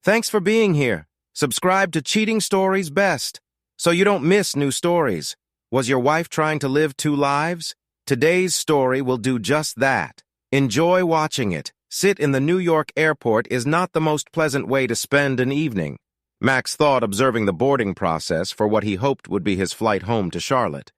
Thanks for being here. Subscribe to Cheating Stories Best so you don't miss new stories. Was your wife trying to live two lives? Today's story will do just that. Enjoy watching it. Sit in the New York airport is not the most pleasant way to spend an evening. Max thought, observing the boarding process for what he hoped would be his flight home to Charlotte.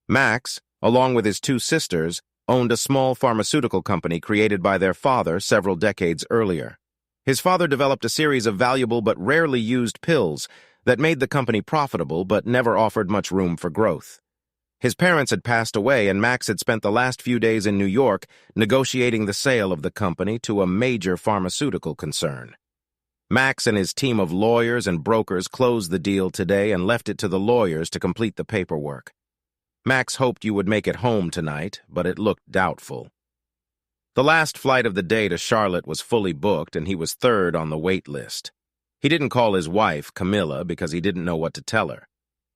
Max, along with his two sisters, owned a small pharmaceutical company created by their father several decades earlier. His father developed a series of valuable but rarely used pills that made the company profitable but never offered much room for growth. His parents had passed away, and Max had spent the last few days in New York negotiating the sale of the company to a major pharmaceutical concern. Max and his team of lawyers and brokers closed the deal today and left it to the lawyers to complete the paperwork. Max hoped you would make it home tonight, but it looked doubtful. The last flight of the day to Charlotte was fully booked, and he was third on the wait list. He didn't call his wife, Camilla, because he didn't know what to tell her.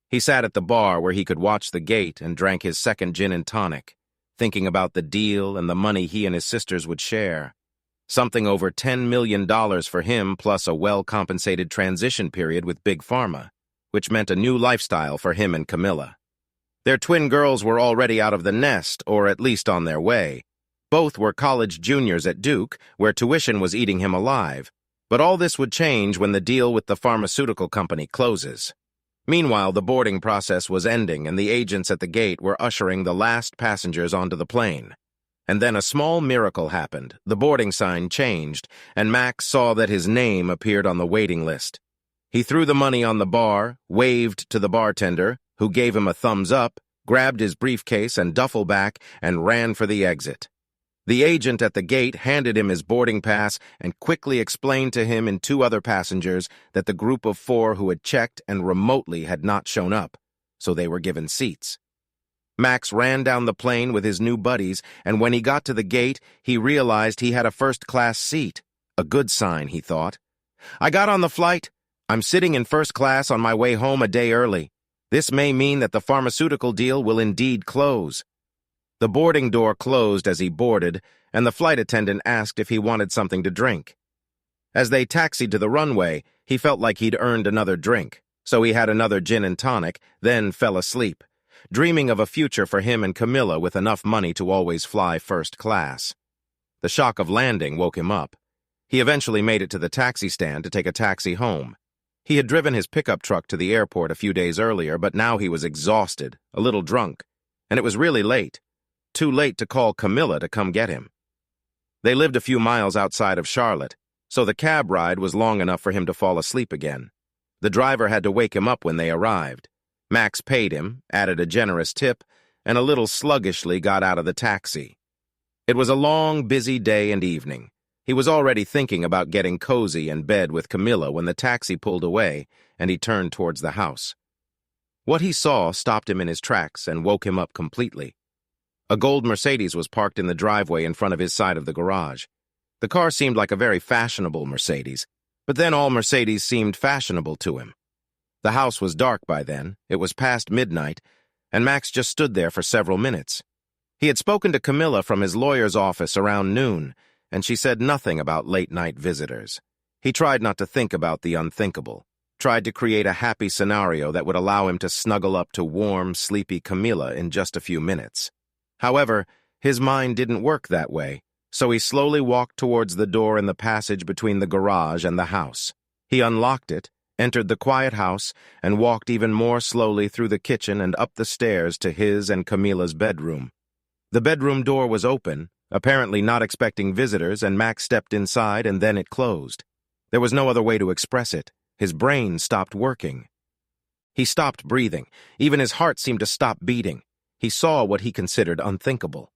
He sat at the bar where he could watch the gate and drank his second gin and tonic, thinking about the deal and the money he and his sisters would share. Something over $10 million for him, plus a well-compensated transition period with Big Pharma, which meant a new lifestyle for him and Camilla. Their twin girls were already out of the nest, or at least on their way. Both were college juniors at Duke, where tuition was eating him alive. But all this would change when the deal with the pharmaceutical company closes. Meanwhile, the boarding process was ending, and the agents at the gate were ushering the last passengers onto the plane. And then a small miracle happened. The boarding sign changed, and Max saw that his name appeared on the waiting list. He threw the money on the bar, waved to the bartender, who gave him a thumbs up, grabbed his briefcase and duffel bag, and ran for the exit. The agent at the gate handed him his boarding pass and quickly explained to him and two other passengers that the group of four who had checked and remotely had not shown up, so they were given seats. Max ran down the plane with his new buddies, and when he got to the gate, he realized he had a first-class seat. A good sign, he thought. I got on the flight. I'm sitting in first class on my way home a day early. This may mean that the pharmaceutical deal will indeed close. The boarding door closed as he boarded, and the flight attendant asked if he wanted something to drink. As they taxied to the runway, he felt like he'd earned another drink, so he had another gin and tonic, then fell asleep, dreaming of a future for him and Camilla with enough money to always fly first class. The shock of landing woke him up. He eventually made it to the taxi stand to take a taxi home. He had driven his pickup truck to the airport a few days earlier, but now he was exhausted, a little drunk, and it was really late. Too late to call Camilla to come get him. They lived a few miles outside of Charlotte, so the cab ride was long enough for him to fall asleep again. The driver had to wake him up when they arrived. Max paid him, added a generous tip, and a little sluggishly got out of the taxi. It was a long, busy day and evening. He was already thinking about getting cozy in bed with Camilla when the taxi pulled away and he turned towards the house. What he saw stopped him in his tracks and woke him up completely. A gold Mercedes was parked in the driveway in front of his side of the garage. The car seemed like a very fashionable Mercedes, but then all Mercedes seemed fashionable to him. The house was dark by then, it was past midnight, and Max just stood there for several minutes. He had spoken to Camilla from his lawyer's office around noon, and she said nothing about late-night visitors. He tried not to think about the unthinkable, tried to create a happy scenario that would allow him to snuggle up to warm, sleepy Camilla in just a few minutes. However, his mind didn't work that way, so he slowly walked towards the door in the passage between the garage and the house. He unlocked it, entered the quiet house, and walked even more slowly through the kitchen and up the stairs to his and Camilla's bedroom. The bedroom door was open, apparently not expecting visitors, and Max stepped inside and then it closed. There was no other way to express it. His brain stopped working. He stopped breathing. Even his heart seemed to stop beating. He saw what he considered unthinkable.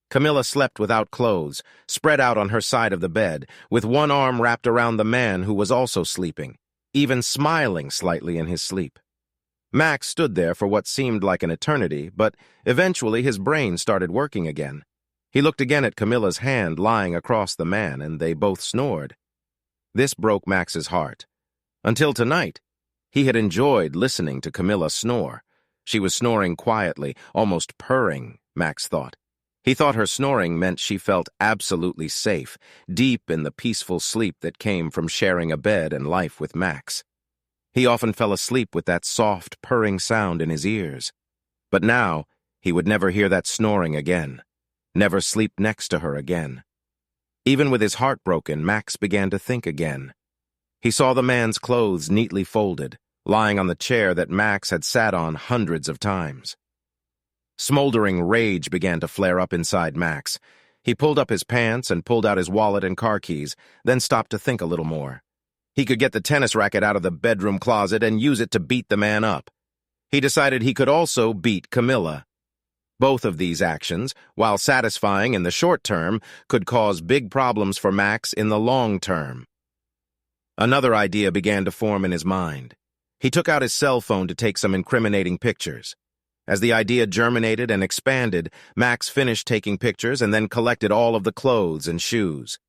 Camilla slept without clothes, spread out on her side of the bed, with one arm wrapped around the man who was also sleeping, even smiling slightly in his sleep. Max stood there for what seemed like an eternity, but eventually his brain started working again. He looked again at Camilla's hand lying across the man, and they both snored. This broke Max's heart. Until tonight, he had enjoyed listening to Camilla snore. She was snoring quietly, almost purring, Max thought. He thought her snoring meant she felt absolutely safe, deep in the peaceful sleep that came from sharing a bed and life with Max. He often fell asleep with that soft, purring sound in his ears. But now, he would never hear that snoring again, never sleep next to her again. Even with his heart broken, Max began to think again. He saw the man's clothes neatly folded, lying on the chair that Max had sat on hundreds of times. Smoldering rage began to flare up inside Max. He pulled up his pants and pulled out his wallet and car keys, then stopped to think a little more. He could get the tennis racket out of the bedroom closet and use it to beat the man up. He decided he could also beat Camilla. Both of these actions, while satisfying in the short term, could cause big problems for Max in the long term. Another idea began to form in his mind. He took out his cell phone to take some incriminating pictures. As the idea germinated and expanded, Max finished taking pictures and then collected all of the clothes and shoes.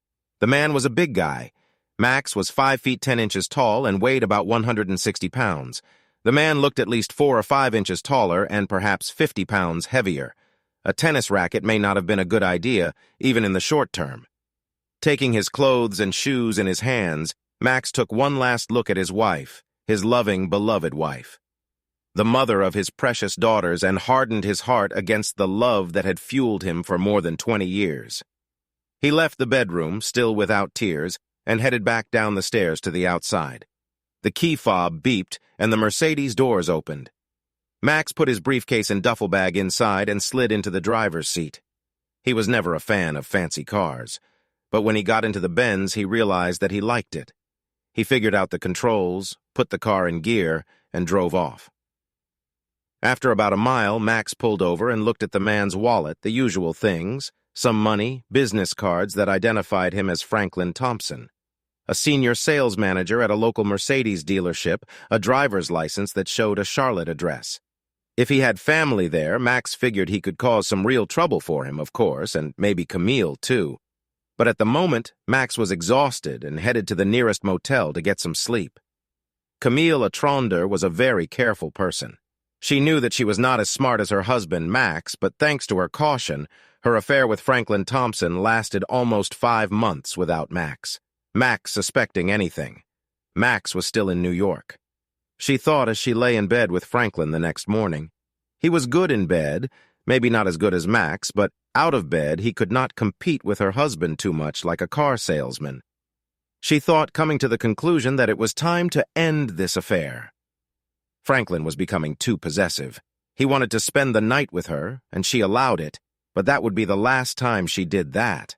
The man was a big guy. Max was 5 feet 10 inches tall and weighed about 160 pounds. The man looked at least 4 or 5 inches taller and perhaps 50 pounds heavier. A tennis racket may not have been a good idea, even in the short term. Taking his clothes and shoes in his hands, Max took one last look at his wife, his loving, beloved wife, the mother of his precious daughters, and hardened his heart against the love that had fueled him for more than 20 years. He left the bedroom, still without tears, and headed back down the stairs to the outside. The key fob beeped, and the Mercedes doors opened. Max put his briefcase and duffel bag inside and slid into the driver's seat. He was never a fan of fancy cars, but when he got into the Benz, he realized that he liked it. He figured out the controls, put the car in gear, and drove off. After about a mile, Max pulled over and looked at the man's wallet, the usual things, some money, business cards that identified him as Franklin Thompson, a senior sales manager at a local Mercedes dealership, a driver's license that showed a Charlotte address. If he had family there, Max figured he could cause some real trouble for him, of course, and maybe Camille, too. But at the moment, Max was exhausted and headed to the nearest motel to get some sleep. Camille Atronder was a very careful person. She knew that she was not as smart as her husband, Max, but thanks to her caution, her affair with Franklin Thompson lasted almost 5 months without Max suspecting anything. Max was still in New York. She thought as she lay in bed with Franklin the next morning. He was good in bed, maybe not as good as Max, but out of bed he could not compete with her husband too much like a car salesman. She thought, coming to the conclusion that it was time to end this affair. Franklin was becoming too possessive. He wanted to spend the night with her, and she allowed it, but that would be the last time she did that.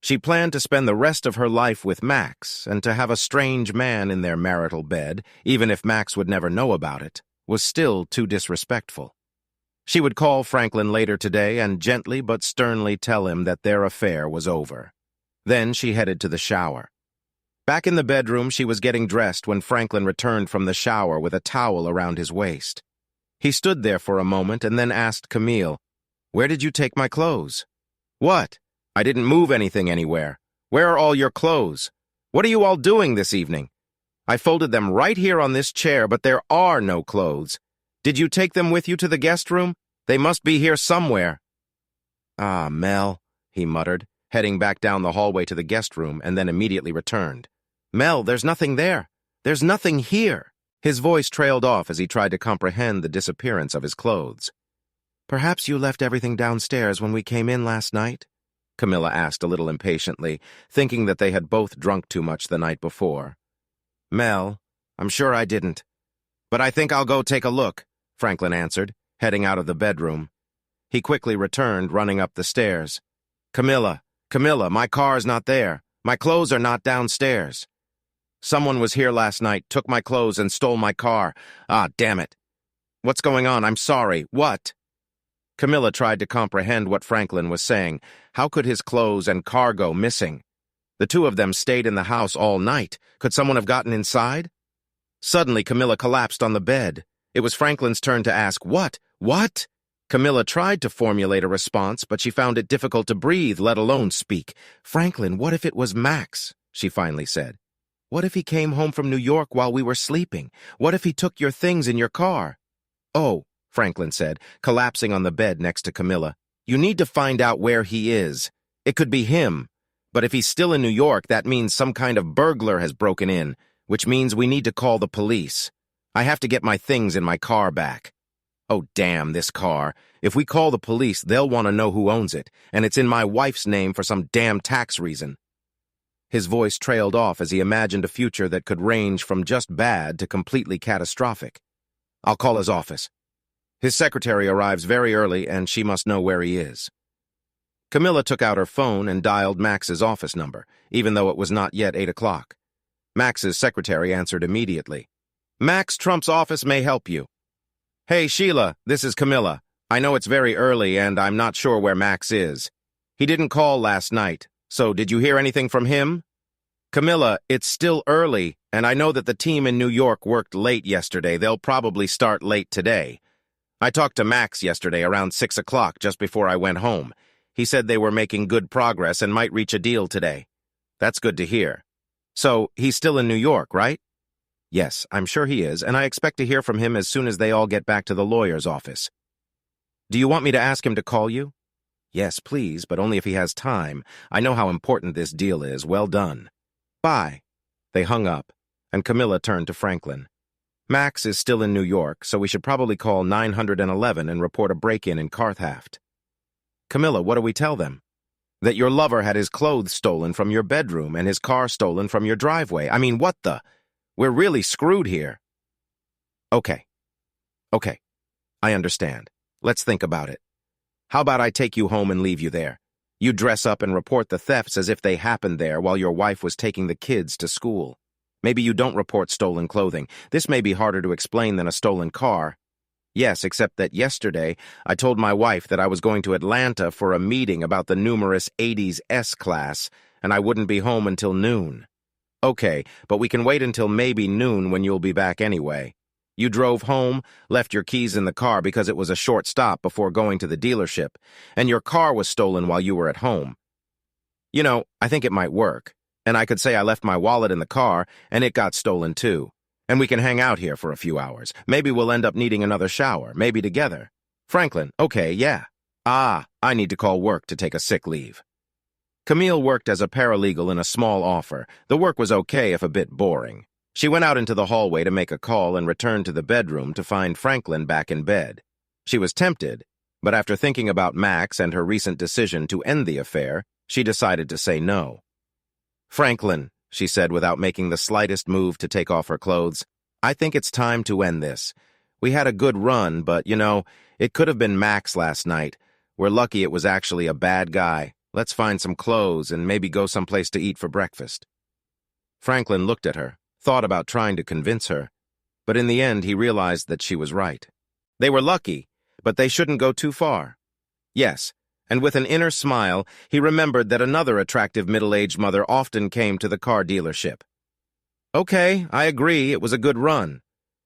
She planned to spend the rest of her life with Max, and to have a strange man in their marital bed, even if Max would never know about it, was still too disrespectful. She would call Franklin later today and gently but sternly tell him that their affair was over. Then she headed to the shower. Back in the bedroom, she was getting dressed when Franklin returned from the shower with a towel around his waist. He stood there for a moment and then asked Camille, "Where did you take my clothes?" "What? I didn't move anything anywhere. Where are all your clothes? What are you all doing this evening? I folded them right here on this chair, but there are no clothes. Did you take them with you to the guest room? They must be here somewhere." "Ah, Mel," he muttered, heading back down the hallway to the guest room and then immediately returned. "Mel, there's nothing there. There's nothing here." His voice trailed off as he tried to comprehend the disappearance of his clothes. "Perhaps you left everything downstairs when we came in last night?" Camilla asked a little impatiently, thinking that they had both drunk too much the night before. "Mel, I'm sure I didn't. But I think I'll go take a look," Franklin answered, heading out of the bedroom. He quickly returned, running up the stairs. Camilla, my car's not there. My clothes are not downstairs. Someone was here last night, took my clothes, and stole my car. Ah, damn it. What's going on? I'm sorry. What?" Camilla tried to comprehend what Franklin was saying. How could his clothes and car go missing? The two of them stayed in the house all night. Could someone have gotten inside? Suddenly, Camilla collapsed on the bed. It was Franklin's turn to ask, "What? What?" Camilla tried to formulate a response, but she found it difficult to breathe, let alone speak. "Franklin, what if it was Max?" she finally said. "What if he came home from New York while we were sleeping? What if he took your things in your car?" "Oh," Franklin said, collapsing on the bed next to Camilla. You need to find out where he is. It could be him. But if he's still in New York, that means some kind of burglar has broken in, which means we need to call the police. I have to get my things in my car back. Oh, damn, this car. If we call the police, they'll want to know who owns it, and it's in my wife's name for some damn tax reason. His voice trailed off as he imagined a future that could range from just bad to completely catastrophic. I'll call his office. His secretary arrives very early, and she must know where he is. Camilla took out her phone and dialed Max's office number, even though it was not yet 8 o'clock. Max's secretary answered immediately. Max Trump's office may help you. Hey, Sheila, this is Camilla. I know it's very early, and I'm not sure where Max is. He didn't call last night, so did you hear anything from him? Camilla, it's still early, and I know that the team in New York worked late yesterday. They'll probably start late today. I talked to Max yesterday around 6 o'clock, just before I went home. He said they were making good progress and might reach a deal today. That's good to hear. So, he's still in New York, right? Yes, I'm sure he is, and I expect to hear from him as soon as they all get back to the lawyer's office. Do you want me to ask him to call you? Yes, please, but only if he has time. I know how important this deal is. Well done. Bye. They hung up, and Camilla turned to Franklin. Max is still in New York, so we should probably call 911 and report a break-in in Carthaft. Camilla, what do we tell them? That your lover had his clothes stolen from your bedroom and his car stolen from your driveway. I mean, what the? We're really screwed here. Okay. I understand. Let's think about it. How about I take you home and leave you there? You dress up and report the thefts as if they happened there while your wife was taking the kids to school. Maybe you don't report stolen clothing. This may be harder to explain than a stolen car. Yes, except that yesterday I told my wife that I was going to Atlanta for a meeting about the numerous 80s S-class, and I wouldn't be home until noon. Okay, but we can wait until maybe noon when you'll be back anyway. You drove home, left your keys in the car because it was a short stop before going to the dealership, and your car was stolen while you were at home. You know, I think it might work, and I could say I left my wallet in the car, and it got stolen too. And we can hang out here for a few hours. Maybe we'll end up needing another shower, maybe together. Franklin, okay, yeah. I need to call work to take a sick leave. Camille worked as a paralegal in a small offer. The work was okay if a bit boring. She went out into the hallway to make a call and returned to the bedroom to find Franklin back in bed. She was tempted, but after thinking about Max and her recent decision to end the affair, she decided to say no. Franklin, she said without making the slightest move to take off her clothes, I think it's time to end this. We had a good run, but, you know, it could have been Max last night. We're lucky it was actually a bad guy. Let's find some clothes and maybe go someplace to eat for breakfast. Franklin looked at her, thought about trying to convince her, but in the end he realized that she was right. They were lucky, but they shouldn't go too far. Yes, and with an inner smile, he remembered that another attractive middle-aged mother often came to the car dealership. Okay, I agree, it was a good run.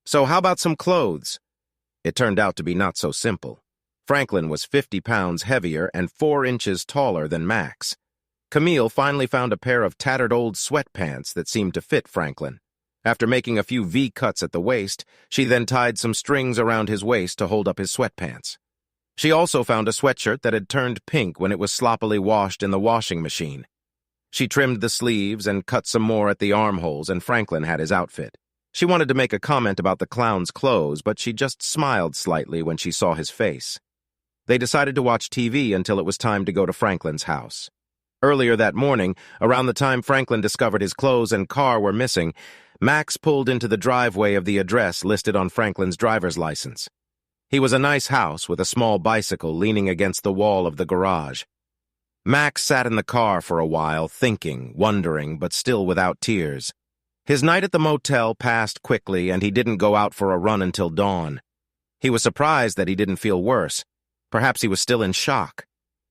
So how about some clothes? It turned out to be not so simple. Franklin was 50 pounds heavier and 4 inches taller than Max. Camille finally found a pair of tattered old sweatpants that seemed to fit Franklin. After making a few V-cuts at the waist, she then tied some strings around his waist to hold up his sweatpants. She also found a sweatshirt that had turned pink when it was sloppily washed in the washing machine. She trimmed the sleeves and cut some more at the armholes, and Franklin had his outfit. She wanted to make a comment about the clown's clothes, but she just smiled slightly when she saw his face. They decided to watch TV until it was time to go to Franklin's house. Earlier that morning, around the time Franklin discovered his clothes and car were missing, Max pulled into the driveway of the address listed on Franklin's driver's license. He was a nice house with a small bicycle leaning against the wall of the garage. Max sat in the car for a while, thinking, wondering, but still without tears. His night at the motel passed quickly, and he didn't go out for a run until dawn. He was surprised that he didn't feel worse. Perhaps he was still in shock.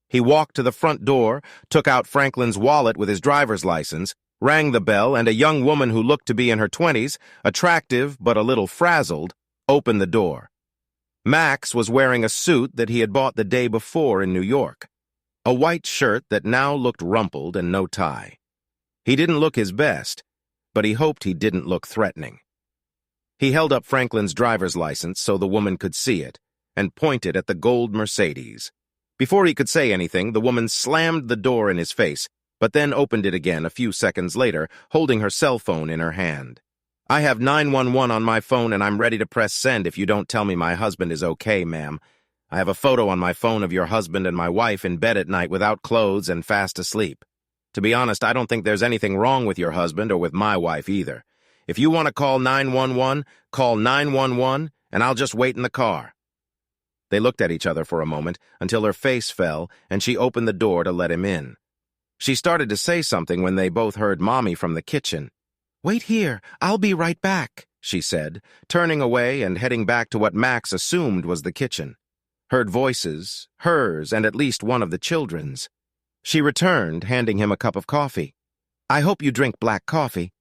He walked to the front door, took out Franklin's wallet with his driver's license, rang the bell, and a young woman who looked to be in her 20s, attractive but a little frazzled, opened the door. Max was wearing a suit that he had bought the day before in New York, a white shirt that now looked rumpled and no tie. He didn't look his best, but he hoped he didn't look threatening. He held up Franklin's driver's license so the woman could see it, and pointed at the gold Mercedes. Before he could say anything, the woman slammed the door in his face, but then opened it again a few seconds later, holding her cell phone in her hand. "I have 911 on my phone and I'm ready to press send if you don't tell me my husband is okay, ma'am. I have a photo on my phone of your husband and my wife in bed at night without clothes and fast asleep. To be honest, I don't think there's anything wrong with your husband or with my wife either. If you want to call 911, call 911, and I'll just wait in the car." They looked at each other for a moment until her face fell and she opened the door to let him in. She started to say something when they both heard Mommy from the kitchen. "Wait here, I'll be right back," she said, turning away and heading back to what Max assumed was the kitchen. Heard voices, hers and at least one of the children's. She returned, handing him a cup of coffee. "I hope you drink black coffee.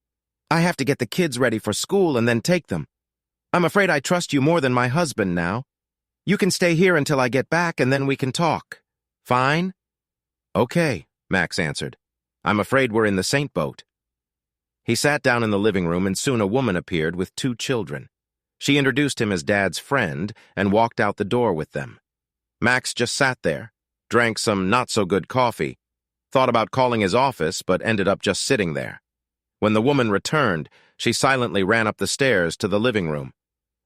I have to get the kids ready for school and then take them. I'm afraid I trust you more than my husband now. You can stay here until I get back and then we can talk. Fine?" "Okay," Max answered. "I'm afraid we're in the Saint boat." He sat down in the living room and soon a woman appeared with 2 children. She introduced him as Dad's friend and walked out the door with them. Max just sat there, drank some not-so-good coffee, thought about calling his office but ended up just sitting there. When the woman returned, she silently ran up the stairs to the living room.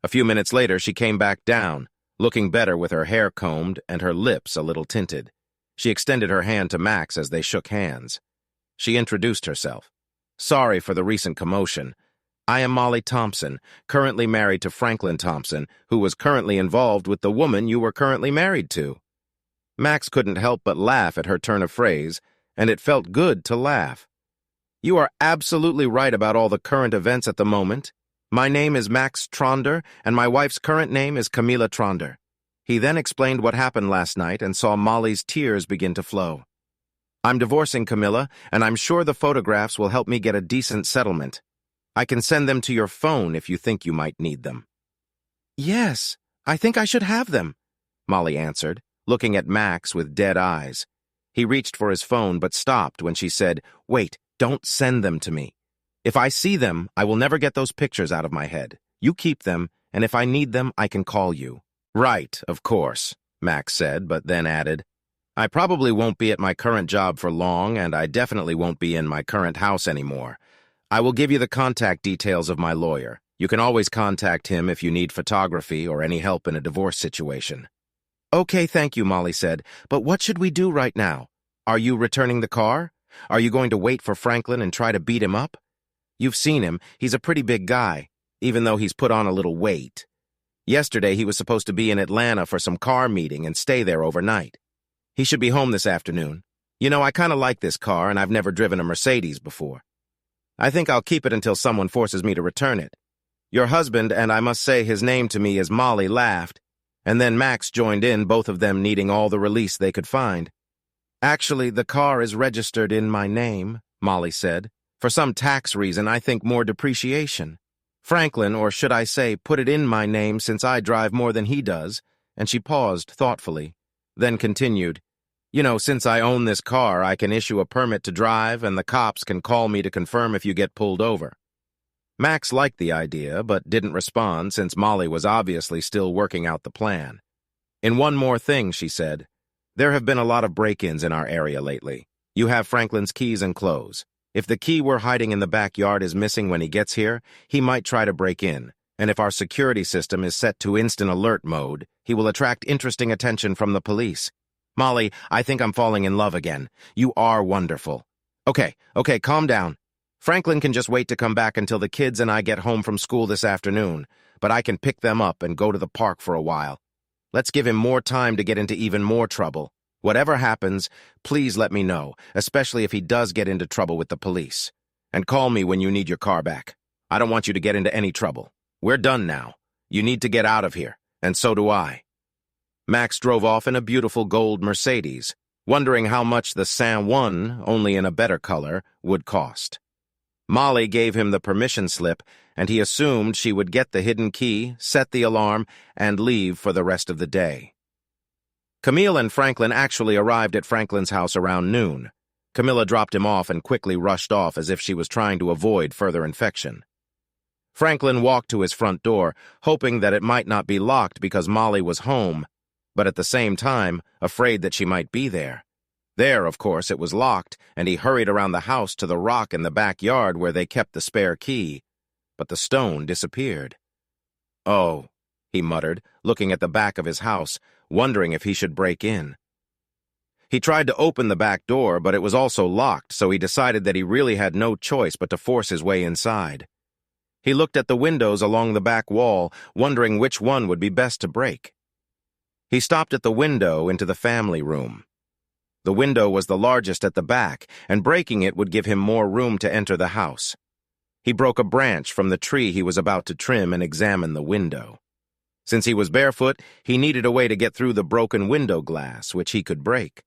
A few minutes later, she came back down, looking better with her hair combed and her lips a little tinted. She extended her hand to Max as they shook hands. She introduced herself. "Sorry for the recent commotion. I am Molly Thompson, currently married to Franklin Thompson, who was currently involved with the woman you were currently married to." Max couldn't help but laugh at her turn of phrase, and it felt good to laugh. "You are absolutely right about all the current events at the moment. My name is Max Tronder, and my wife's current name is Camilla Tronder." He then explained what happened last night and saw Molly's tears begin to flow. "I'm divorcing Camilla, and I'm sure the photographs will help me get a decent settlement. I can send them to your phone if you think you might need them." "Yes, I think I should have them," Molly answered, looking at Max with dead eyes. He reached for his phone but stopped when she said, "Wait, don't send them to me. If I see them, I will never get those pictures out of my head. You keep them, and if I need them, I can call you." "Right, of course," Max said, but then added, "I probably won't be at my current job for long, and I definitely won't be in my current house anymore. I will give you the contact details of my lawyer. You can always contact him if you need photography or any help in a divorce situation." "Okay, thank you," Molly said, "but what should we do right now? Are you returning the car? Are you going to wait for Franklin and try to beat him up? You've seen him. He's a pretty big guy, even though he's put on a little weight. Yesterday, he was supposed to be in Atlanta for some car meeting and stay there overnight. He should be home this afternoon. You know, I kind of like this car, and I've never driven a Mercedes before. I think I'll keep it until someone forces me to return it." Your husband, and I must say his name to me is Molly, laughed, and then Max joined in, both of them needing all the release they could find. "Actually, the car is registered in my name," Molly said. "For some tax reason, I think more depreciation. Franklin, or should I say, put it in my name since I drive more than he does," and she paused thoughtfully, then continued, "You know, since I own this car, I can issue a permit to drive, and the cops can call me to confirm if you get pulled over." Max liked the idea, but didn't respond since Molly was obviously still working out the plan. "In one more thing," she said, "there have been a lot of break-ins in our area lately. You have Franklin's keys and clothes. If the key we're hiding in the backyard is missing when he gets here, he might try to break in, and if our security system is set to instant alert mode, he will attract interesting attention from the police. Molly, I think I'm falling in love again. You are wonderful. Okay, calm down. Franklin can just wait to come back until the kids and I get home from school this afternoon, but I can pick them up and go to the park for a while. Let's give him more time to get into even more trouble. Whatever happens, please let me know, especially if he does get into trouble with the police. And call me when you need your car back. I don't want you to get into any trouble. We're done now. You need to get out of here, and so do I." Max drove off in a beautiful gold Mercedes, wondering how much the San Juan, only in a better color, would cost. Molly gave him the permission slip, and he assumed she would get the hidden key, set the alarm, and leave for the rest of the day. Camille and Franklin actually arrived at Franklin's house around noon. Camilla dropped him off and quickly rushed off as if she was trying to avoid further infection. Franklin walked to his front door, hoping that it might not be locked because Molly was home, but at the same time, afraid that she might be there. There, of course, it was locked, and he hurried around the house to the rock in the backyard where they kept the spare key. But the stone disappeared. "Oh," he muttered, looking at the back of his house, wondering if he should break in. He tried to open the back door, but it was also locked, so he decided that he really had no choice but to force his way inside. He looked at the windows along the back wall, wondering which one would be best to break. He stopped at the window into the family room. The window was the largest at the back, and breaking it would give him more room to enter the house. He broke a branch from the tree he was about to trim and examined the window. Since he was barefoot, he needed a way to get through the broken window glass, which he could break.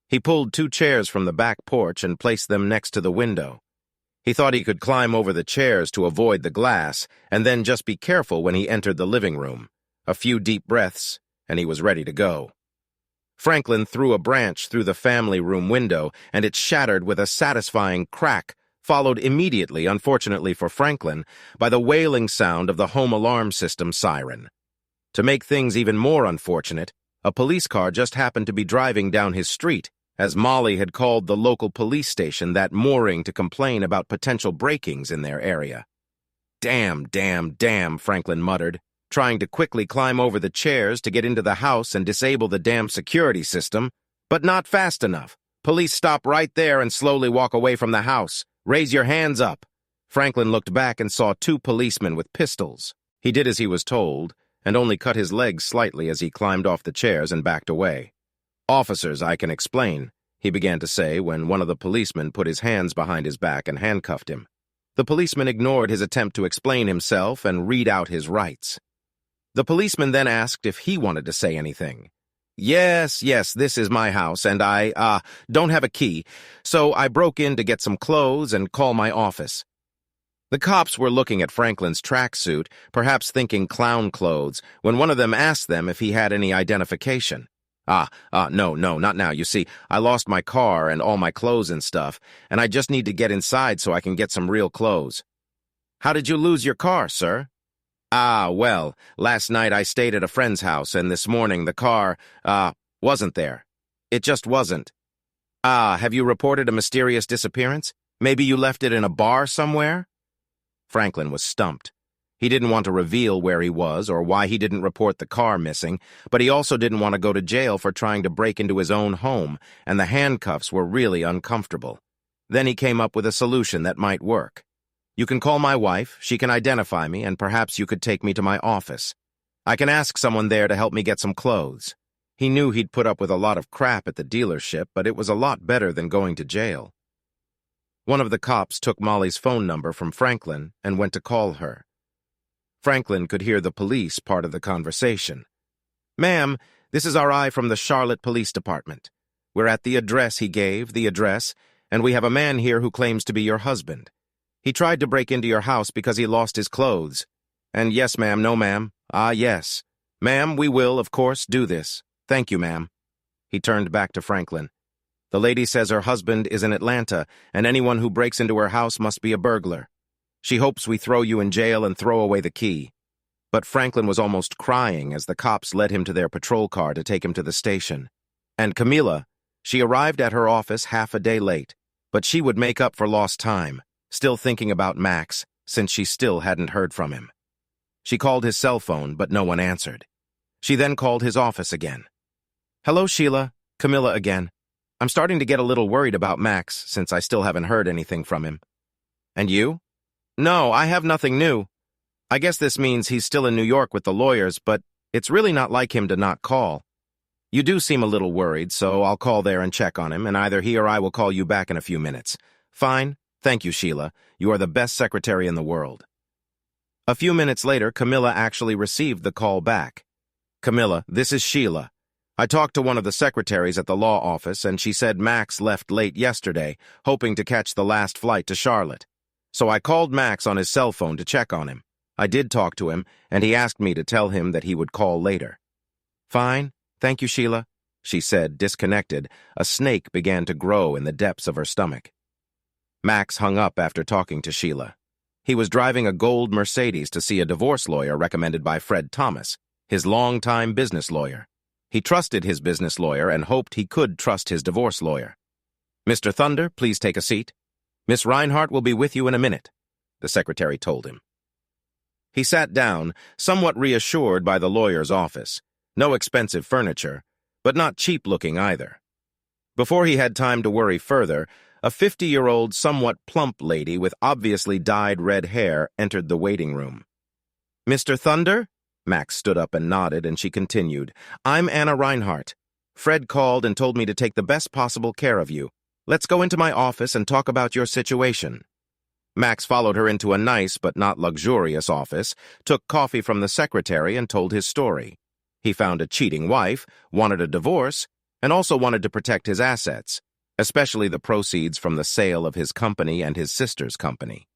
He pulled 2 chairs from the back porch and placed them next to the window. He thought he could climb over the chairs to avoid the glass, and then just be careful when he entered the living room. A few deep breaths, and he was ready to go. Franklin threw a branch through the family room window, and it shattered with a satisfying crack, followed immediately, unfortunately for Franklin, by the wailing sound of the home alarm system siren. To make things even more unfortunate, a police car just happened to be driving down his street, as Molly had called the local police station that morning to complain about potential break-ins in their area. "Damn, damn, damn," Franklin muttered, trying to quickly climb over the chairs to get into the house and disable the damn security system, but not fast enough. "Police stop right there and slowly walk away from the house. Raise your hands up." Franklin looked back and saw 2 policemen with pistols. He did as he was told, and only cut his legs slightly as he climbed off the chairs and backed away. "Officers, I can explain," he began to say when one of the policemen put his hands behind his back and handcuffed him. The policeman ignored his attempt to explain himself and read out his rights. The policeman then asked if he wanted to say anything. Yes, this is my house, and I don't have a key, so I broke in to get some clothes and call my office." The cops were looking at Franklin's tracksuit, perhaps thinking clown clothes, when one of them asked them if he had any identification. No, not now. You see, I lost my car and all my clothes and stuff, and I just need to get inside so I can get some real clothes." "How did you lose your car, sir?" Well, last night I stayed at a friend's house, and this morning the car, wasn't there. It just wasn't." Have you reported a mysterious disappearance? Maybe you left it in a bar somewhere?" Franklin was stumped. He didn't want to reveal where he was or why he didn't report the car missing, but he also didn't want to go to jail for trying to break into his own home, and the handcuffs were really uncomfortable. Then he came up with a solution that might work. "You can call my wife, she can identify me, and perhaps you could take me to my office. I can ask someone there to help me get some clothes." He knew he'd put up with a lot of crap at the dealership, but it was a lot better than going to jail. One of the cops took Molly's phone number from Franklin and went to call her. Franklin could hear the police part of the conversation. "Ma'am, this is R.I. from the Charlotte Police Department. We're at the address he gave, and we have a man here who claims to be your husband. He tried to break into your house because he lost his clothes. And yes, ma'am, no, ma'am. Yes. Ma'am, we will, of course, do this. Thank you, ma'am." He turned back to Franklin. "The lady says her husband is in Atlanta, and anyone who breaks into her house must be a burglar. She hopes we throw you in jail and throw away the key." But Franklin was almost crying as the cops led him to their patrol car to take him to the station. And Camilla, she arrived at her office half a day late, but she would make up for lost time, still thinking about Max, since she still hadn't heard from him. She called his cell phone, but no one answered. She then called his office again. "Hello, Sheila. Camilla again. I'm starting to get a little worried about Max, since I still haven't heard anything from him." "And you?" "No, I have nothing new. I guess this means he's still in New York with the lawyers, but it's really not like him to not call. You do seem a little worried, so I'll call there and check on him, and either he or I will call you back in a few minutes." "Fine. Thank you, Sheila. You are the best secretary in the world." A few minutes later, Camilla actually received the call back. "Camilla, this is Sheila. I talked to one of the secretaries at the law office, and she said Max left late yesterday, hoping to catch the last flight to Charlotte. So I called Max on his cell phone to check on him. I did talk to him, and he asked me to tell him that he would call later." "Fine. Thank you, Sheila," she said, disconnected. A snake began to grow in the depths of her stomach. Max hung up after talking to Sheila. He was driving a gold Mercedes to see a divorce lawyer recommended by Fred Thomas, his longtime business lawyer. He trusted his business lawyer and hoped he could trust his divorce lawyer. "Mr. Thunder, please take a seat. Miss Reinhardt will be with you in a minute," the secretary told him. He sat down, somewhat reassured by the lawyer's office. No expensive furniture, but not cheap-looking either. Before he had time to worry further, a 50-year-old, somewhat plump lady with obviously dyed red hair entered the waiting room. "Mr. Thunder?" Max stood up and nodded, and she continued, "I'm Anna Reinhardt. Fred called and told me to take the best possible care of you. Let's go into my office and talk about your situation." Max followed her into a nice but not luxurious office, took coffee from the secretary, and told his story. He found a cheating wife, wanted a divorce, and also wanted to protect his assets, especially the proceeds from the sale of his company and his sister's company.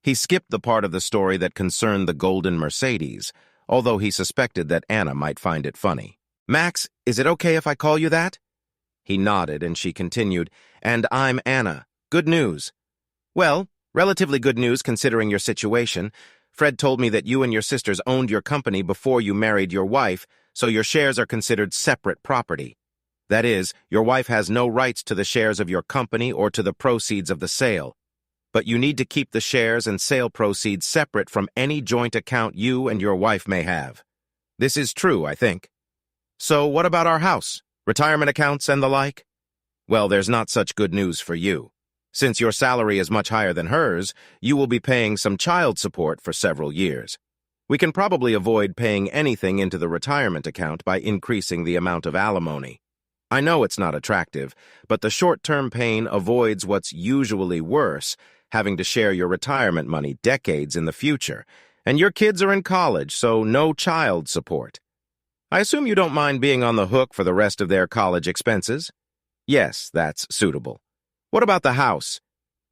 He skipped the part of the story that concerned the golden Mercedes, although he suspected that Anna might find it funny. "Max, is it okay if I call you that?" He nodded, and she continued, "And I'm Anna. Good news." "Well, relatively good news considering your situation. Fred told me that you and your sisters owned your company before you married your wife, so your shares are considered separate property. That is, your wife has no rights to the shares of your company or to the proceeds of the sale. But you need to keep the shares and sale proceeds separate from any joint account you and your wife may have. This is true, I think. So what about our house, retirement accounts, and the like? Well, there's not such good news for you. Since your salary is much higher than hers, you will be paying some child support for several years. We can probably avoid paying anything into the retirement account by increasing the amount of alimony. I know it's not attractive, but the short-term pain avoids what's usually worse, having to share your retirement money decades in the future. And your kids are in college, so no child support. I assume you don't mind being on the hook for the rest of their college expenses? Yes, that's suitable. What about the house?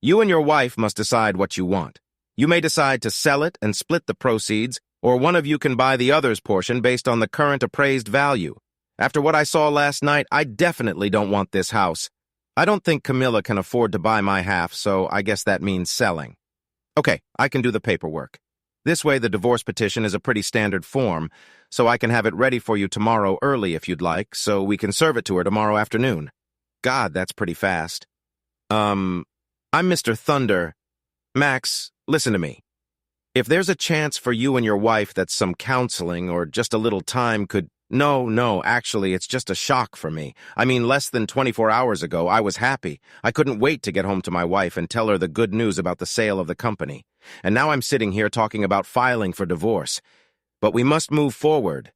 You and your wife must decide what you want. You may decide to sell it and split the proceeds, or one of you can buy the other's portion based on the current appraised value. After what I saw last night, I definitely don't want this house. I don't think Camilla can afford to buy my half, so I guess that means selling. Okay, I can do the paperwork. This way the divorce petition is a pretty standard form, so I can have it ready for you tomorrow early if you'd like, so we can serve it to her tomorrow afternoon. God, that's pretty fast. I'm Mr. Thunder. Max, listen to me. If there's a chance for you and your wife that some counseling or just a little time could... No, actually, it's just a shock for me. I mean, less than 24 hours ago, I was happy. I couldn't wait to get home to my wife and tell her the good news about the sale of the company. And now I'm sitting here talking about filing for divorce. But we must move forward.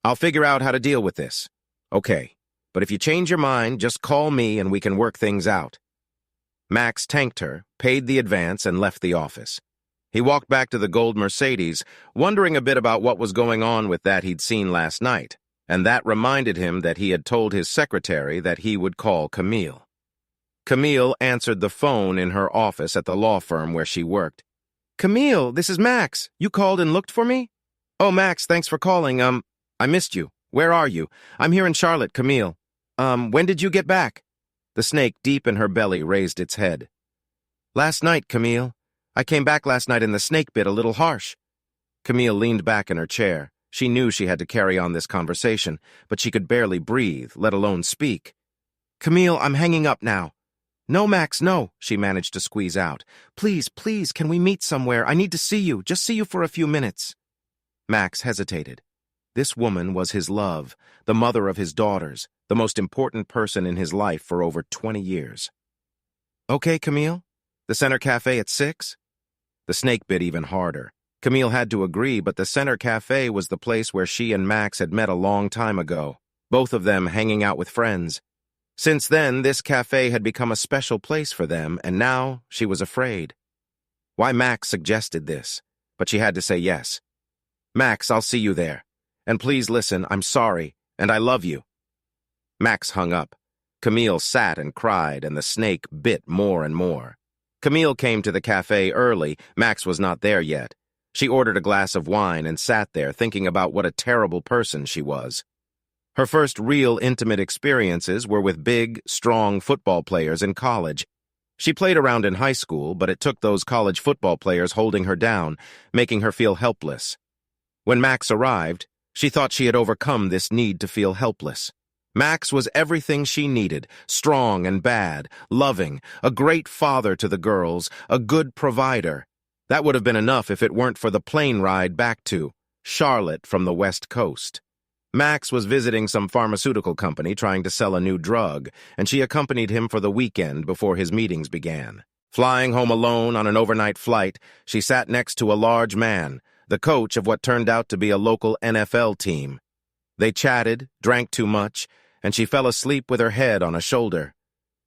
I'll figure out how to deal with this. Okay, but if you change your mind, just call me and we can work things out. Max thanked her, paid the advance, and left the office. He walked back to the gold Mercedes, wondering a bit about what was going on with that he'd seen last night, and that reminded him that he had told his secretary that he would call Camille. Camille answered the phone in her office at the law firm where she worked. "Camille, this is Max. You called and looked for me?" "Oh, Max, thanks for calling. I missed you. Where are you?" "I'm here in Charlotte, Camille." When did you get back?" The snake deep in her belly raised its head. "Last night, Camille. I came back last night and the snake bit a little harsh." Camille leaned back in her chair. She knew she had to carry on this conversation, but she could barely breathe, let alone speak. "Camille, I'm hanging up now." "No, Max, no," she managed to squeeze out. Please, can we meet somewhere? I need to see you, just see you for a few minutes." Max hesitated. This woman was his love, the mother of his daughters, the most important person in his life for over 20 years. "Okay, Camille? The Center Cafe at 6? The snake bit even harder. Camille had to agree, but the Center Cafe was the place where she and Max had met a long time ago, both of them hanging out with friends. Since then, this cafe had become a special place for them, and now she was afraid. Why Max suggested this, but she had to say yes. "Max, I'll see you there. And please listen, I'm sorry, and I love you." Max hung up. Camille sat and cried, and the snake bit more and more. Camille came to the cafe early. Max was not there yet. She ordered a glass of wine and sat there thinking about what a terrible person she was. Her first real intimate experiences were with big, strong football players in college. She played around in high school, but it took those college football players holding her down, making her feel helpless. When Max arrived, She thought she had overcome this need to feel helpless. Max was everything she needed, strong and bad, loving, a great father to the girls, a good provider. That would have been enough if it weren't for the plane ride back to Charlotte from the West Coast. Max was visiting some pharmaceutical company trying to sell a new drug, and she accompanied him for the weekend before his meetings began. Flying home alone on an overnight flight, she sat next to a large man, the coach of what turned out to be a local NFL team. They chatted, drank too much, and she fell asleep with her head on a shoulder.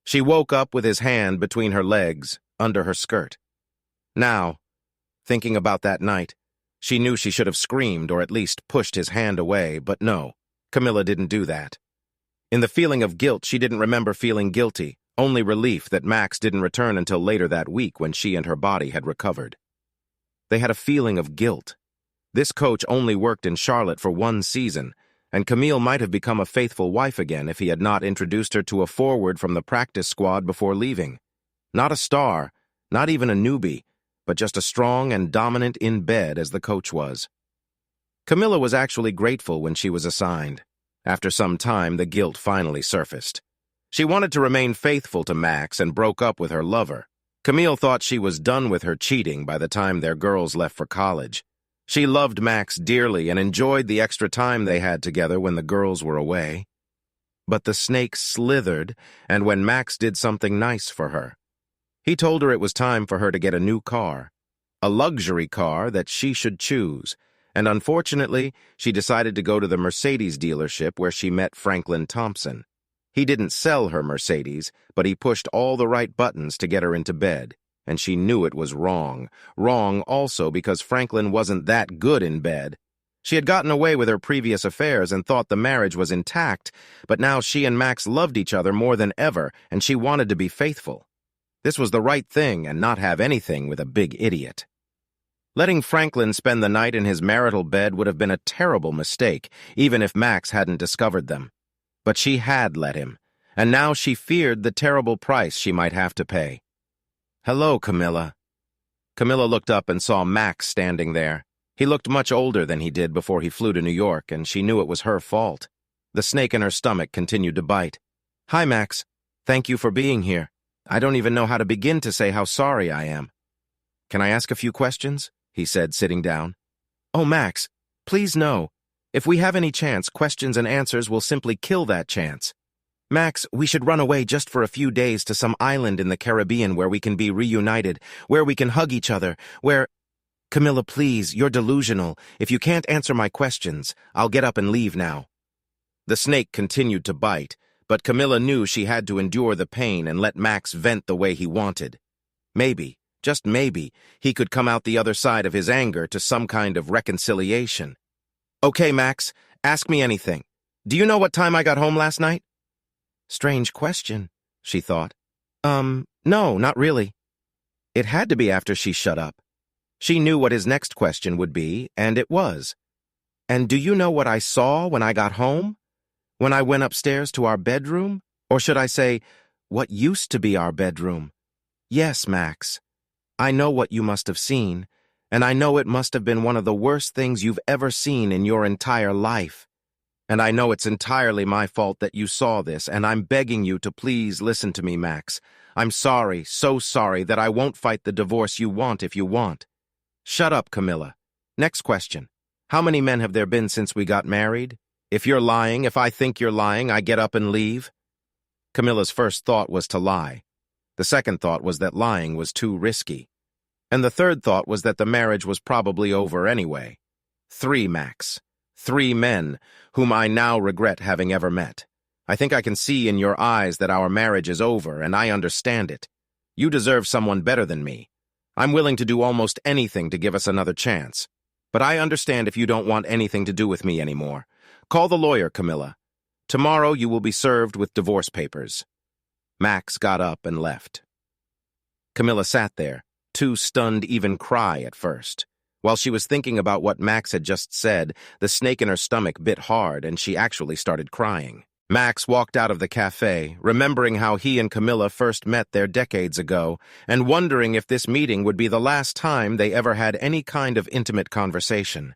She woke up with his hand between her legs, under her skirt. Now, thinking about that night, she knew she should have screamed or at least pushed his hand away, but no, Camilla didn't do that. In the feeling of guilt, she didn't remember feeling guilty, only relief that Max didn't return until later that week when she and her body had recovered. They had a feeling of guilt. This coach only worked in Charlotte for one season, and Camille might have become a faithful wife again if he had not introduced her to a forward from the practice squad before leaving. Not a star, not even a newbie, but just as strong and dominant in bed as the coach was. Camilla was actually grateful when she was assigned. After some time, the guilt finally surfaced. She wanted to remain faithful to Max and broke up with her lover. Camille thought she was done with her cheating by the time their girls left for college. She loved Max dearly and enjoyed the extra time they had together when the girls were away. But the snake slithered, and when Max did something nice for her. He told her it was time for her to get a new car, a luxury car that she should choose, and unfortunately, she decided to go to the Mercedes dealership where she met Franklin Thompson. He didn't sell her Mercedes, but he pushed all the right buttons to get her into bed, and she knew it was wrong. Wrong also because Franklin wasn't that good in bed. She had gotten away with her previous affairs and thought the marriage was intact, but now she and Max loved each other more than ever, and she wanted to be faithful. This was the right thing and not have anything with a big idiot. Letting Franklin spend the night in his marital bed would have been a terrible mistake, even if Max hadn't discovered them. But she had let him, and now she feared the terrible price she might have to pay. "Hello, Camilla." Camilla looked up and saw Max standing there. He looked much older than he did before he flew to New York, and she knew it was her fault. The snake in her stomach continued to bite. "Hi, Max. Thank you for being here. I don't even know how to begin to say how sorry I am." "Can I ask a few questions?" he said, sitting down. "Oh, Max, please no. If we have any chance, questions and answers will simply kill that chance. Max, we should run away just for a few days to some island in the Caribbean where we can be reunited, where we can hug each other, where—" "Camilla, please, you're delusional. If you can't answer my questions, I'll get up and leave now." The snake continued to bite, but Camilla knew she had to endure the pain and let Max vent the way he wanted. Maybe, just maybe, he could come out the other side of his anger to some kind of reconciliation. "Okay, Max, ask me anything. Do you know what time I got home last night?" Strange question, she thought. No, not really. It had to be after she shut up. She knew what his next question would be, and it was. "And do you know what I saw when I got home? When I went upstairs to our bedroom? Or should I say, what used to be our bedroom? Yes, Max. I know what you must have seen, and I know it must have been one of the worst things you've ever seen in your entire life. And I know it's entirely my fault that you saw this, and I'm begging you to please listen to me, Max. I'm sorry, so sorry that I won't fight the divorce you want if you want." "Shut up, Camilla. Next question. How many men have there been since we got married? If you're lying, if I think you're lying, I get up and leave." Camilla's first thought was to lie. The second thought was that lying was too risky. And the third thought was that the marriage was probably over anyway. 3, Max. 3 men, whom I now regret having ever met. I think I can see in your eyes that our marriage is over, and I understand it. You deserve someone better than me. I'm willing to do almost anything to give us another chance. But I understand if you don't want anything to do with me anymore. Call the lawyer, Camilla. Tomorrow you will be served with divorce papers." Max got up and left. Camilla sat there, too stunned to even cry at first. While she was thinking about what Max had just said, the snake in her stomach bit hard and she actually started crying. Max walked out of the cafe, remembering how he and Camilla first met there decades ago, and wondering if this meeting would be the last time they ever had any kind of intimate conversation.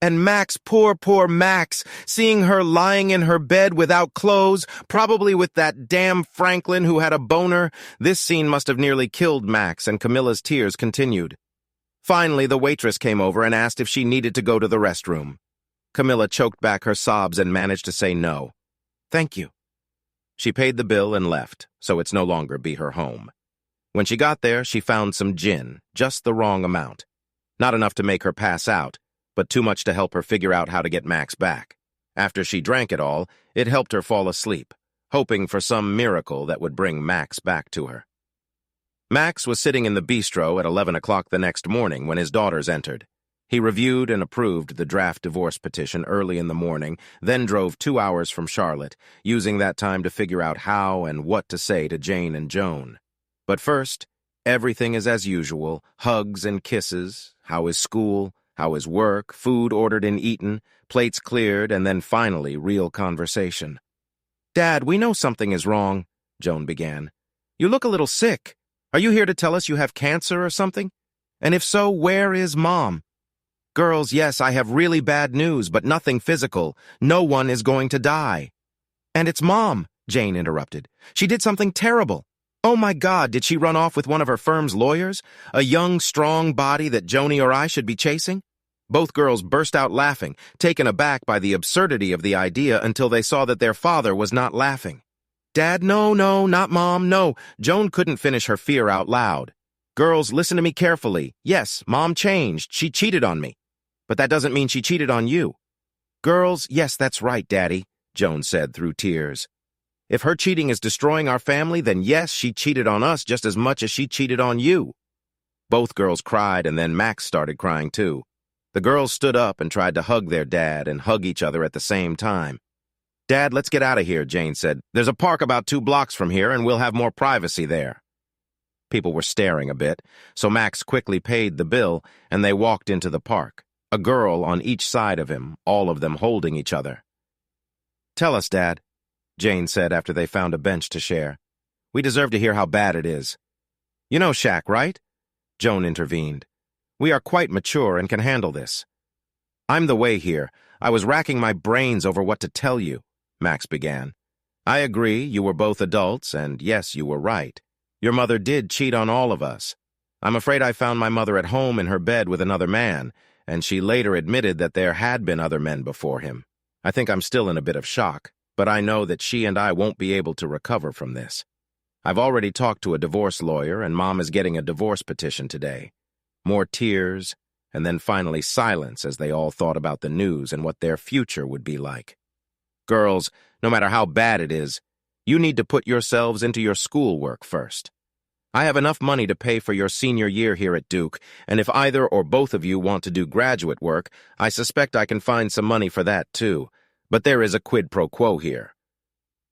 And Max, poor Max, seeing her lying in her bed without clothes, probably with that damn Franklin who had a boner, this scene must have nearly killed Max, and Camilla's tears continued. Finally, the waitress came over and asked if she needed to go to the restroom. Camilla choked back her sobs and managed to say no. "Thank you." She paid the bill and left, so it's no longer be her home. When she got there, she found some gin, just the wrong amount. Not enough to make her pass out, but too much to help her figure out how to get Max back. After she drank it all, it helped her fall asleep, hoping for some miracle that would bring Max back to her. Max was sitting in the bistro at 11 o'clock the next morning when his daughters entered. He reviewed and approved the draft divorce petition early in the morning, then drove 2 hours from Charlotte, using that time to figure out how and what to say to Jane and Joan. But first, everything is as usual, hugs and kisses, how is school, how is work, food ordered and eaten, plates cleared, and then finally real conversation. "Dad, we know something is wrong," Joan began. "You look a little sick. Are you here to tell us you have cancer or something? And if so, where is Mom?" "Girls, yes, I have really bad news, but nothing physical. No one is going to die." "And it's Mom," Jane interrupted. "She did something terrible. Oh my God, did she run off with one of her firm's lawyers? A young, strong body that Joni or I should be chasing?" Both girls burst out laughing, taken aback by the absurdity of the idea until they saw that their father was not laughing. "Dad, no, not Mom, no." Joan couldn't finish her fear out loud. "Girls, listen to me carefully. Yes, Mom changed. She cheated on me. But that doesn't mean she cheated on you." "Girls, yes, that's right, Daddy," Joan said through tears. "If her cheating is destroying our family, then yes, she cheated on us just as much as she cheated on you." Both girls cried, and then Max started crying too. The girls stood up and tried to hug their dad and hug each other at the same time. "Dad, let's get out of here," Jane said. "There's a park about 2 blocks from here, and we'll have more privacy there." People were staring a bit, so Max quickly paid the bill, and they walked into the park, a girl on each side of him, all of them holding each other. "Tell us, Dad," Jane said after they found a bench to share. "We deserve to hear how bad it is." "You know Shaq, right?" Joan intervened. "We are quite mature and can handle this." "I'm the way here. I was racking my brains over what to tell you," Max began. "I agree, you were both adults, and yes, you were right. Your mother did cheat on all of us. I'm afraid I found my mother at home in her bed with another man, and she later admitted that there had been other men before him. I think I'm still in a bit of shock, but I know that she and I won't be able to recover from this. I've already talked to a divorce lawyer, and Mom is getting a divorce petition today. More tears, and then finally silence as they all thought about the news and what their future would be like. Girls, no matter how bad it is, you need to put yourselves into your schoolwork first. I have enough money to pay for your senior year here at Duke, and if either or both of you want to do graduate work, I suspect I can find some money for that too. But there is a quid pro quo here."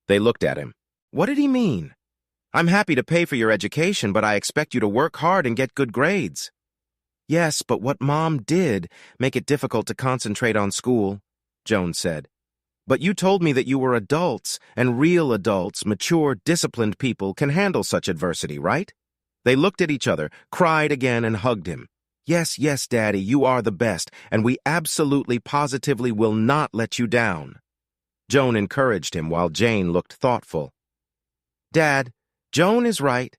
They looked at him. "What did he mean?" "I'm happy to pay for your education, but I expect you to work hard and get good grades." "Yes, but what Mom did make it difficult to concentrate on school," Joan said. "But you told me that you were adults, and real adults, mature, disciplined people can handle such adversity, right?" They looked at each other, cried again, and hugged him. Yes, Daddy, you are the best, and we absolutely positively will not let you down." Joan encouraged him while Jane looked thoughtful. "Dad, Joan is right.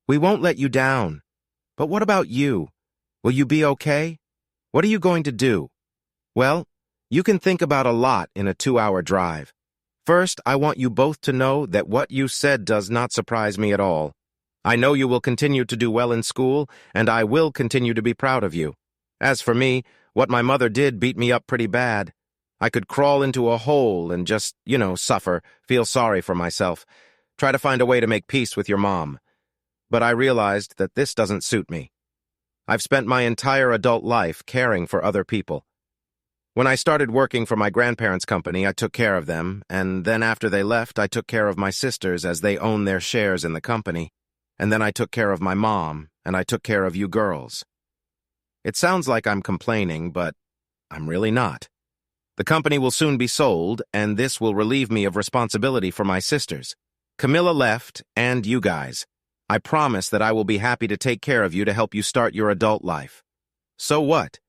We won't let you down. But what about you? Will you be okay? What are you going to do?" "Well, you can think about a lot in a 2-hour drive. First, I want you both to know that what you said does not surprise me at all. I know you will continue to do well in school, and I will continue to be proud of you. As for me, what my mother did beat me up pretty bad. I could crawl into a hole and just, suffer, feel sorry for myself, try to find a way to make peace with your mom. But I realized that this doesn't suit me. I've spent my entire adult life caring for other people. When I started working for my grandparents' company, I took care of them, and then after they left, I took care of my sisters as they own their shares in the company. And then I took care of my mom, and I took care of you girls. It sounds like I'm complaining, but I'm really not. The company will soon be sold, and this will relieve me of responsibility for my sisters. Camilla left, and you guys. I promise that I will be happy to take care of you to help you start your adult life. So what?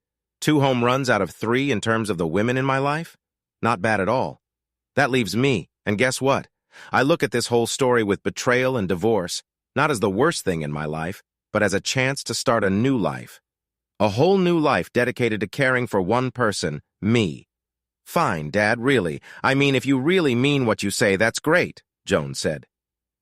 2 home runs out of 3 in terms of the women in my life? Not bad at all. That leaves me, and guess what? I look at this whole story with betrayal and divorce, not as the worst thing in my life, but as a chance to start a new life. A whole new life dedicated to caring for one person, me. Fine, Dad, really. I mean, if you really mean what you say, that's great, Joan said.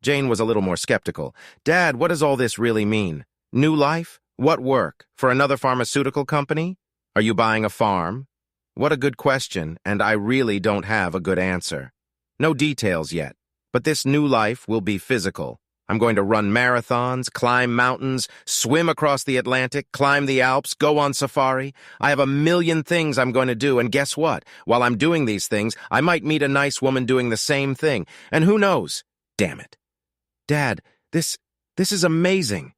Jane was a little more skeptical. Dad, what does all this really mean? New life? What work? For another pharmaceutical company? Are you buying a farm? What a good question, and I really don't have a good answer. No details yet, but this new life will be physical. I'm going to run marathons, climb mountains, swim across the Atlantic, climb the Alps, go on safari. I have a million things I'm going to do, and guess what? While I'm doing these things, I might meet a nice woman doing the same thing, and who knows? Damn it. Dad, this is amazing.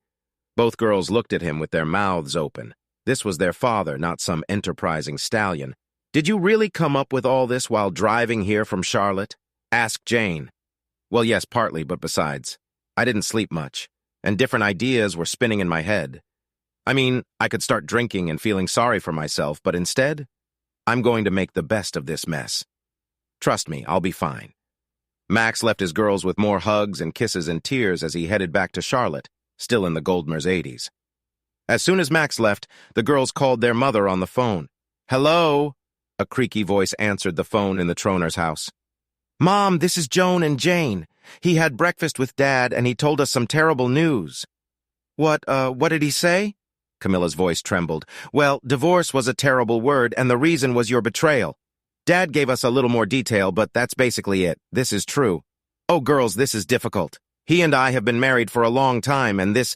Both girls looked at him with their mouths open. This was their father, not some enterprising stallion. Did you really come up with all this while driving here from Charlotte? Asked Jane. Well, yes, partly, but besides, I didn't sleep much, and different ideas were spinning in my head. I mean, I could start drinking and feeling sorry for myself, but instead, I'm going to make the best of this mess. Trust me, I'll be fine. Max left his girls with more hugs and kisses and tears as he headed back to Charlotte, still in the Gold Mercedes. As soon as Max left, the girls called their mother on the phone. Hello? A creaky voice answered the phone in the Troner's house. Mom, this is Joan and Jane. He had breakfast with Dad and he told us some terrible news. What did he say? Camilla's voice trembled. Well, divorce was a terrible word and the reason was your betrayal. Dad gave us a little more detail, but that's basically it. This is true. Oh, girls, this is difficult. He and I have been married for a long time, and this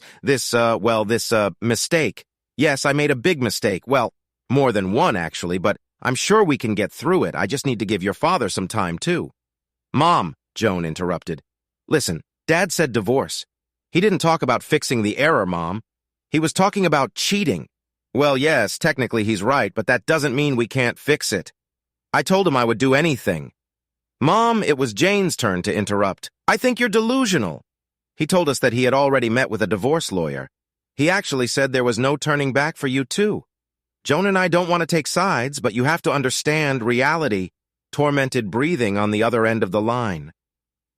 mistake. Yes, I made a big mistake. Well, more than one, actually, but I'm sure we can get through it. I just need to give your father some time, too. Mom, Joan interrupted. Listen, Dad said divorce. He didn't talk about fixing the error, Mom. He was talking about cheating. Well, yes, technically he's right, but that doesn't mean we can't fix it. I told him I would do anything. Mom, it was Jane's turn to interrupt. I think you're delusional. He told us that he had already met with a divorce lawyer. He actually said there was no turning back for you, too. Joan and I don't want to take sides, but you have to understand reality, tormented breathing on the other end of the line.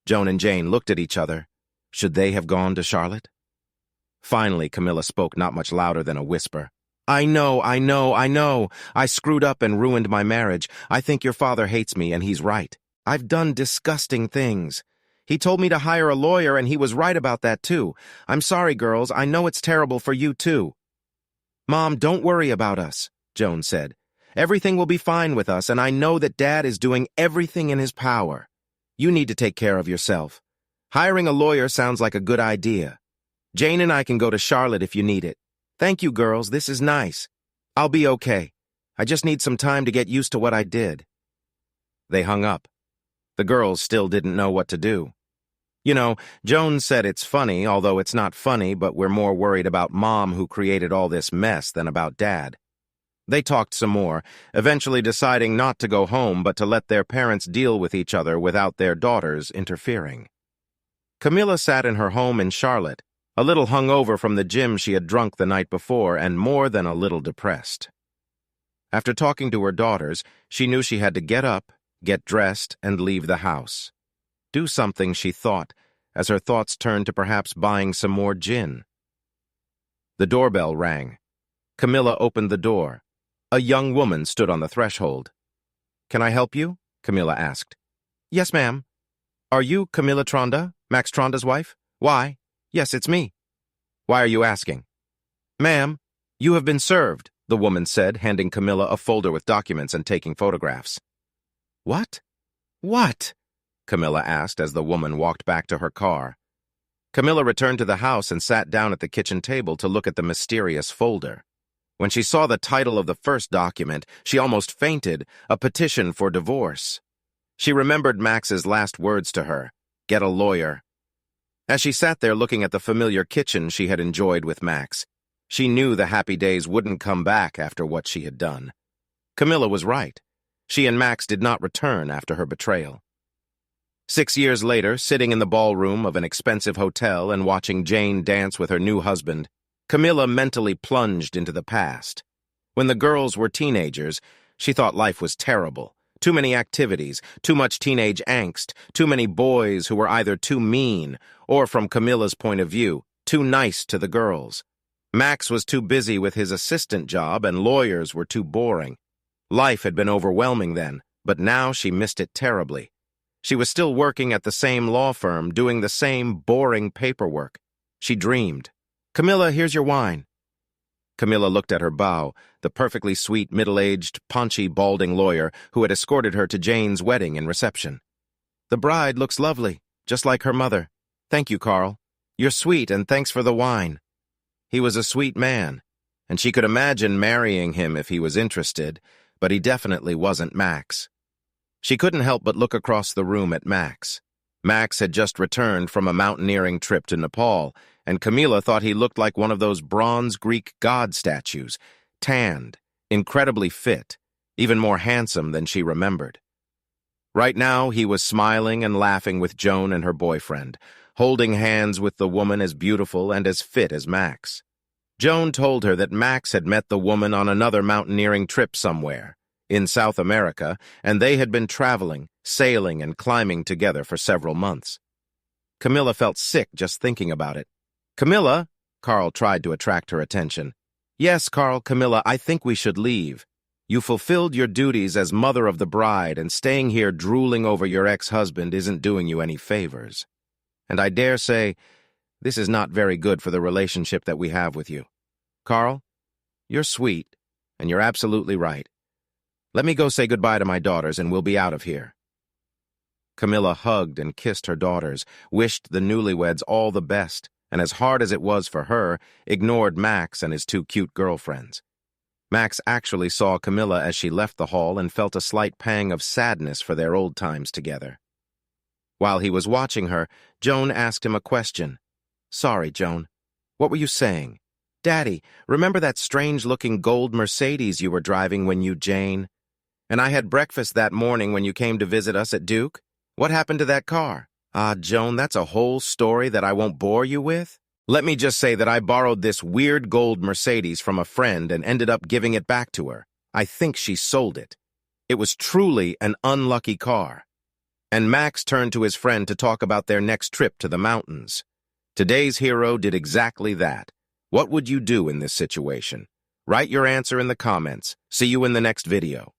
Joan and Jane looked at each other. Should they have gone to Charlotte? Finally, Camilla spoke not much louder than a whisper. I know. I screwed up and ruined my marriage. I think your father hates me, and he's right. I've done disgusting things. He told me to hire a lawyer, and he was right about that, too. I'm sorry, girls. I know it's terrible for you, too. Mom, don't worry about us, Joan said. Everything will be fine with us, and I know that Dad is doing everything in his power. You need to take care of yourself. Hiring a lawyer sounds like a good idea. Jane and I can go to Charlotte if you need it. Thank you, girls. This is nice. I'll be okay. I just need some time to get used to what I did. They hung up. The girls still didn't know what to do. You know, Joan said it's funny, although it's not funny, but we're more worried about Mom who created all this mess than about Dad. They talked some more, eventually deciding not to go home but to let their parents deal with each other without their daughters interfering. Camilla sat in her home in Charlotte, a little hungover from the gym she had drunk the night before and more than a little depressed. After talking to her daughters, she knew she had to get up, get dressed, and leave the house. Do something, she thought, as her thoughts turned to perhaps buying some more gin. The doorbell rang. Camilla opened the door. A young woman stood on the threshold. Can I help you? Camilla asked. Yes, ma'am. Are you Camilla Tronda, Max Tronda's wife? Why? Yes, it's me. Why are you asking? Ma'am, you have been served, the woman said, handing Camilla a folder with documents and taking photographs. What? What? Camilla asked as the woman walked back to her car. Camilla returned to the house and sat down at the kitchen table to look at the mysterious folder. When she saw the title of the first document, she almost fainted, a petition for divorce. She remembered Max's last words to her, get a lawyer. As she sat there looking at the familiar kitchen she had enjoyed with Max, she knew the happy days wouldn't come back after what she had done. Camilla was right. She and Max did not return after her betrayal. 6 years later, sitting in the ballroom of an expensive hotel and watching Jane dance with her new husband, Camilla mentally plunged into the past. When the girls were teenagers, she thought life was terrible. Too many activities, too much teenage angst, too many boys who were either too mean or, from Camilla's point of view, too nice to the girls. Max was too busy with his assistant job and lawyers were too boring. Life had been overwhelming then, but now she missed it terribly. She was still working at the same law firm, doing the same boring paperwork. She dreamed. "Camilla, here's your wine." Camilla looked at her beau, the perfectly sweet, middle-aged, paunchy, balding lawyer who had escorted her to Jane's wedding and reception. "The bride looks lovely, just like her mother. Thank you, Carl. You're sweet, and thanks for the wine." He was a sweet man, and she could imagine marrying him if he was interested, but he definitely wasn't Max. She couldn't help but look across the room at Max. Max had just returned from a mountaineering trip to Nepal, and Camilla thought he looked like one of those bronze Greek god statues, tanned, incredibly fit, even more handsome than she remembered. Right now, he was smiling and laughing with Joan and her boyfriend, holding hands with the woman as beautiful and as fit as Max. Joan told her that Max had met the woman on another mountaineering trip somewhere, in South America, and they had been traveling, sailing, and climbing together for several months. Camilla felt sick just thinking about it. "Camilla," Carl tried to attract her attention. "Yes, Carl, Camilla, I think we should leave. You fulfilled your duties as mother of the bride, and staying here drooling over your ex-husband isn't doing you any favors. And I dare say, this is not very good for the relationship that we have with you. Carl, you're sweet, and you're absolutely right. Let me go say goodbye to my daughters, and we'll be out of here." Camilla hugged and kissed her daughters, wished the newlyweds all the best, and as hard as it was for her, ignored Max and his two cute girlfriends. Max actually saw Camilla as she left the hall and felt a slight pang of sadness for their old times together. While he was watching her, Joan asked him a question. "Sorry, Joan. What were you saying?" "Daddy, remember that strange-looking gold Mercedes you were driving when you, Jane? And I had breakfast that morning when you came to visit us at Duke? What happened to that car?" "Ah, Joan, that's a whole story that I won't bore you with. Let me just say that I borrowed this weird gold Mercedes from a friend and ended up giving it back to her. I think she sold it. It was truly an unlucky car." And Max turned to his friend to talk about their next trip to the mountains. Today's hero did exactly that. What would you do in this situation? Write your answer in the comments. See you in the next video.